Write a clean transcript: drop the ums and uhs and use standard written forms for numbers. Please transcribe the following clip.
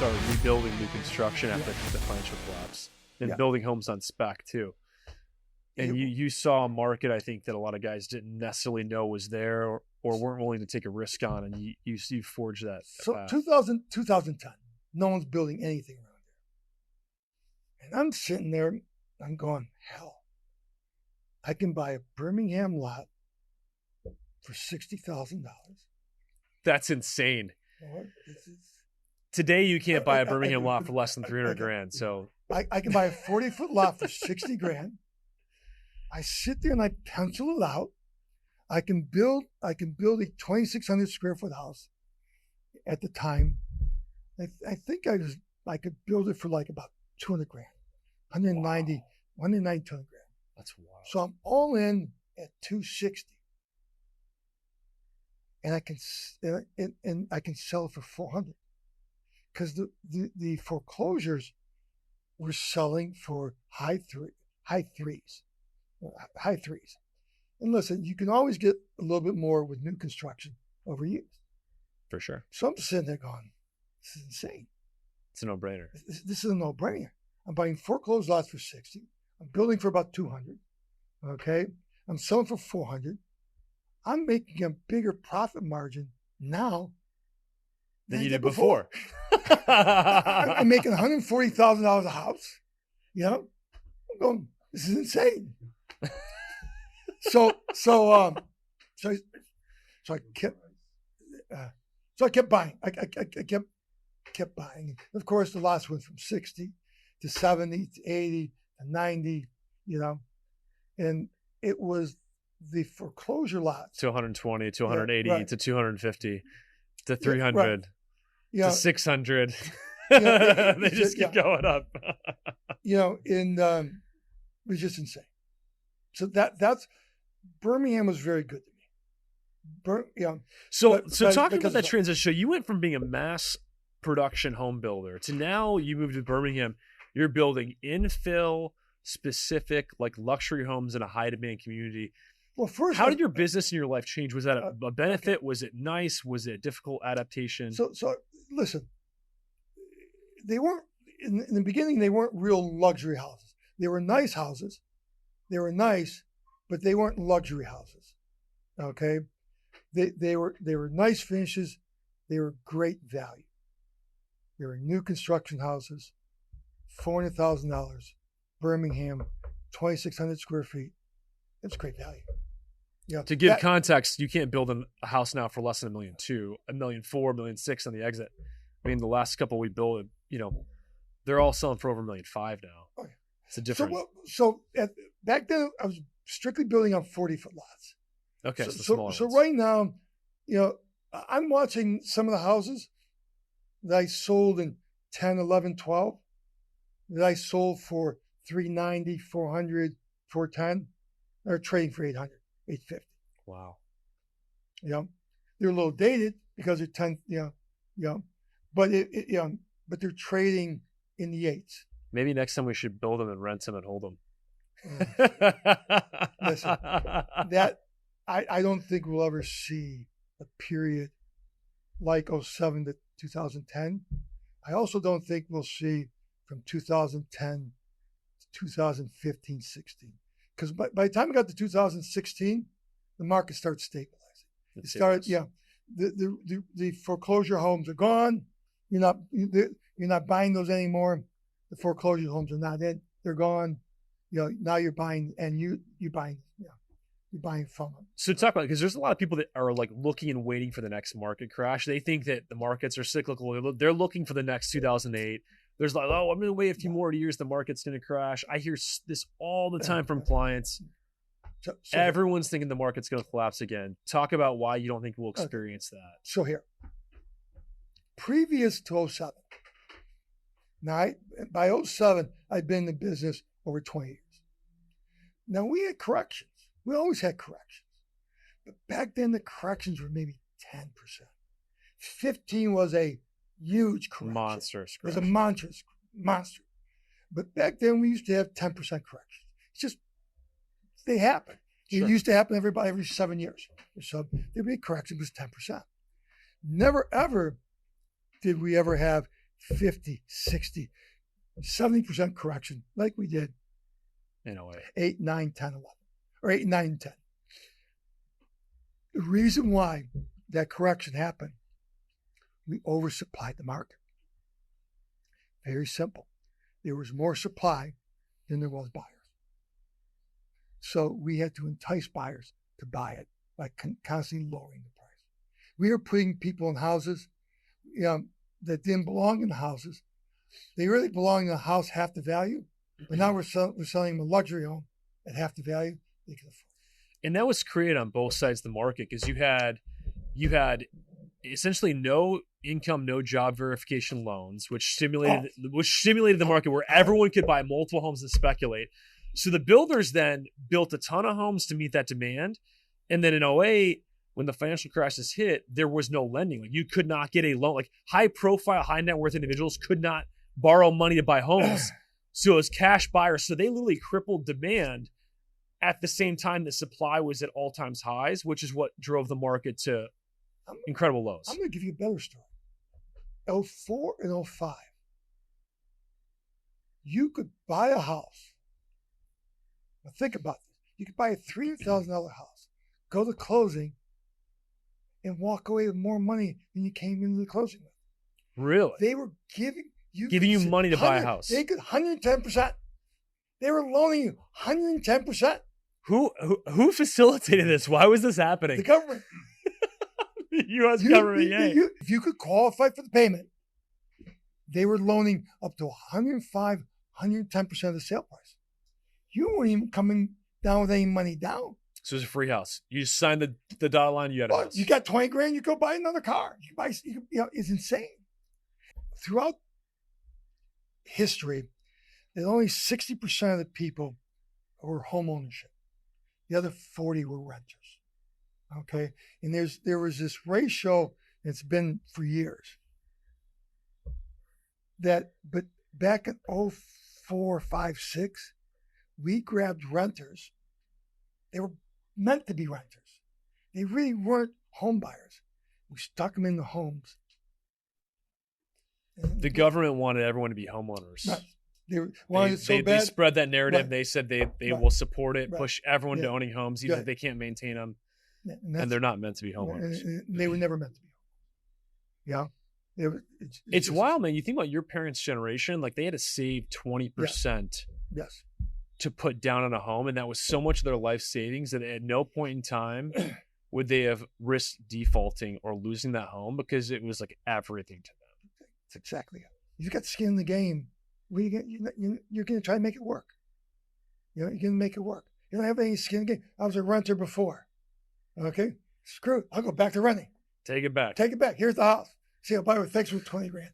start rebuilding new construction after the financial collapse and building homes on spec too. And you saw a market, I think, that a lot of guys didn't necessarily know was there or weren't willing to take a risk on, and you forged that. So 2010, no one's building anything around there. And I'm sitting there, I'm going, hell, I can buy a Birmingham lot for $60,000. That's insane. What? Today you can't buy a Birmingham lot for less than 300 grand. So I can buy a 40-foot lot for 60 grand. I sit there and I pencil it out. I can build a 2,600 square foot house at the time. I think I could build it for like about 200 grand, 190, 200 grand. That's wild. So I'm all in at 260. And I can sell it for 400 because the foreclosures were selling for high threes. And listen, you can always get a little bit more with new construction over years. For sure. So I'm sitting there going, this is insane. It's a no-brainer. This is a no-brainer. I'm buying foreclosed lots for 60. I'm building for about 200. Okay. I'm selling for 400. I'm making a bigger profit margin now than you did before. I'm making $140,000 a house. You know, I'm going, this is insane. So I kept buying. I kept buying. Of course, the lots went from 60 to 70 to 80 to 90. You know, and it was the foreclosure lots to 120 to 180 to 250 to 300 to 600. They just keep going up. It was just insane. So that's Birmingham was very good to me. So talking about that transition, you went from being a mass production home builder to now you moved to Birmingham. You're building infill specific like luxury homes in a high demand community. Well, first, how did your business and your life change? Was that a benefit? Okay. Was it nice? Was it a difficult adaptation? So listen, they weren't in the beginning. They weren't real luxury houses. They were nice houses. They were nice, but they weren't luxury houses. Okay, they were nice finishes. They were great value. They were new construction houses, $400,000, Birmingham, 2,600 square feet. It's great value. To give context, you can't build a house now for less than $1.2 million, $1.4 million, $1.6 million on the exit. I mean, the last couple we built, they're all selling for over $1.5 million now. Okay. It's a different. Back then, I was strictly building on 40-foot lots. Okay, so right now, I'm watching some of the houses that I sold in 10, 11, 12 that I sold for 390, 400, 410. They're trading for 800, 850. Wow. They're a little dated because they're 10, but but they're trading in the eights. Maybe next time we should build them and rent them and hold them. Listen, that I don't think we'll ever see a period like 07 to 2010. I also don't think we'll see from 2010 to 2015, 16. Because by the time we got to 2016, the market started stabilizing. It started, the foreclosure homes are gone. You're not buying those anymore. The foreclosure homes are not in. They're gone. Now you're buying, and you're buying from them. So talk about it, because there's a lot of people that are like looking and waiting for the next market crash. They think that the markets are cyclical. They're looking for the next 2008. There's like, I'm going to wait a few more years. The market's going to crash. I hear this all the time from clients. So everyone's thinking the market's going to collapse again. Talk about why you don't think we'll experience that. So here, previous to 07, now by 07, I'd been in the business over 20 years. Now we had corrections. We always had corrections. But back then the corrections were maybe 10%. 15 was a huge correction. Monstrous correction. It was a monster. But back then we used to have 10% corrections. It's just, they happen. Sure. It used to happen every 7 years. So there'd be a correction, it was 10%. Never ever did we ever have 50, 60, 70% correction like we did in a way. 8, 9, 10, 11, or 8, 9, 10. The reason why that correction happened, we oversupplied the market. Very simple. There was more supply than there was buyers. So we had to entice buyers to buy it by constantly lowering the price. We were putting people in houses that didn't belong in the houses. They really belong in a house half the value, but now we're selling them a luxury home at half the value they can afford. And that was created on both sides of the market because you had essentially no income, no job verification loans, which stimulated the market where everyone could buy multiple homes and speculate. So the builders then built a ton of homes to meet that demand. And then in 2008, when the financial crisis hit, there was no lending. Like you could not get a loan. Like high profile, high net worth individuals could not borrow money to buy homes. So it was cash buyers. So they literally crippled demand at the same time that supply was at all times highs, which is what drove the market to incredible lows. I'm going to give you a better story. 2004 and 2005. You could buy a house. Now think about this. You could buy a $300,000 house, go to closing, and walk away with more money than you came into the closing with. Really? They were giving you money to buy a house. They could 110%. They were loaning you 110%. Who facilitated this? Why was this happening? The government. U.S. government, if you could qualify for the payment, they were loaning up to 105, 110% of the sale price. You weren't even coming down with any money down. So it was a free house. You just signed the dotted line, you had a house. You got 20 grand, you go buy another car. It's insane. Throughout history, there's only 60% of the people were home ownership. The other 40 were renters. Okay, and there was this ratio. It's been for years. But back in 2004, 5, 6, we grabbed renters. They were meant to be renters. They really weren't home buyers. We stuck them in the homes. The government wanted everyone to be homeowners. Right. They wanted it so bad. They spread that narrative. Right. They said they Right. will support it, Right. push everyone to Yeah. owning homes, even Yeah. if they can't maintain them. And they're not meant to be homeowners. And they were never meant to be. Yeah. It's just wild, man. You think about your parents' generation, like they had to save 20% Yes. to put down on a home, and that was so much of their life savings that at no point in time would they have risked defaulting or losing that home because it was like everything to them. That's exactly it. You've got skin in the game. You're going to try to make it work. You're going to make it work. You don't have any skin in the game. I was a renter before. Okay? Screw it. I'll go back to renting. Take it back. Take it back. Here's the house. See, I'll buy it with thanks for 20 grand.